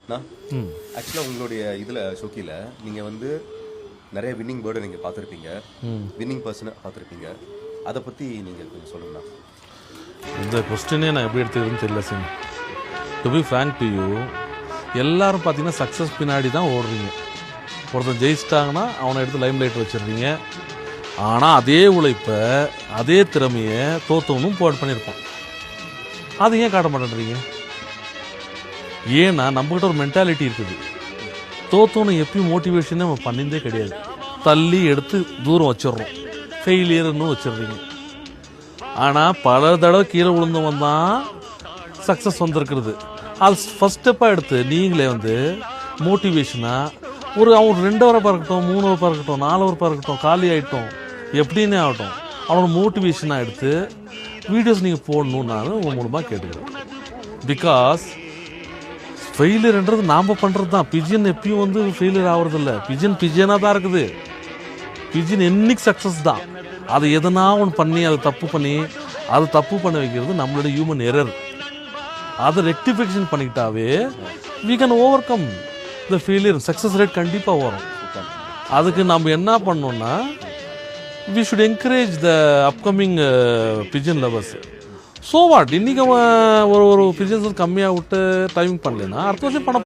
ஆக்சுவலாக உங்களுடைய இதில் ஷோக்கியில் நீங்கள் வந்து நிறைய வின்னிங் பேர்டை நீங்கள் பார்த்துருப்பீங்க, வின்னிங் பர்சனை பார்த்துருப்பீங்க. அதை பற்றி நீங்கள் கொஞ்சம் சொல்லுங்கண்ணா. இந்த கொஸ்டினே நான் எப்படி எடுத்துக்கிறதுன்னு தெரியல சிங். To be frank to you, எல்லாரும் பார்த்தீங்கன்னா சக்ஸஸ் பின்னாடி தான் ஓடுறீங்க. ஒருத்தன் ஜெயிச்சிட்டாங்கன்னா அவனை எடுத்து லைம் லைட் வச்சிடுறீங்க. ஆனால் அதே உழைப்பை அதே திறமையை தோத்தவனும் பண்ணியிருப்பான். அது ஏன் காட்ட மாட்டேன்றீங்க? ஏன்னா நம்மகிட்ட ஒரு மென்டாலிட்டி இருக்குது. தோத்தோன்னு எப்பயும் மோட்டிவேஷனே நம்ம பண்ணியிருந்தே கிடையாது. தள்ளி எடுத்து தூரம் வச்சிடுறோம், ஃபெயிலியர்னு வச்சிடுறீங்க. ஆனால் பல தடவை கீழே விழுந்தவன் தான் சக்ஸஸ் வந்திருக்கிறது. அது ஃபஸ்ட் ஸ்டெப்பாக எடுத்து நீங்களே வந்து மோட்டிவேஷனாக அவன் 2 ஹவராக இருக்கட்டும், 3 ஹவராக இருக்கட்டும், 4 ஹவராக இருக்கட்டும், காலி ஆகிட்டோம், எப்படின்னே ஆகட்டும், அவனோட மோட்டிவேஷனாக எடுத்து வீடியோஸ் நீங்கள் போடணும்னு நான் உங்கள் மூலமாக கேட்டுக்கிறேன். பிகாஸ் ஃபெயிலியர்ன்றது நாம் பண்ணுறது தான். பிஜின் எப்பயும் வந்து ஃபெயிலியர் ஆகிறது இல்லை. பிஜினாக தான் இருக்குது. பிஜின் என்னைக்கு சக்ஸஸ் தான். அதை எதனா ஒன்று பண்ணி அதை தப்பு பண்ண வைக்கிறது நம்மளோட ஹியூமன் எரர். அதை ரெக்டிஃபிகேஷன் பண்ணிக்கிட்டாவே we can overcome the failure. Success rate கண்டிப்பாக வரும். அதுக்கு நம்ம என்ன பண்ணோம்னா, we should encourage the upcoming pigeon lovers. So what, இன்றைக்கி அவன் ஒரு பிஜன்ஸ் கம்மியாக விட்டு டைமிங் பண்ணலன்னா அடுத்த வருஷம் பண்ண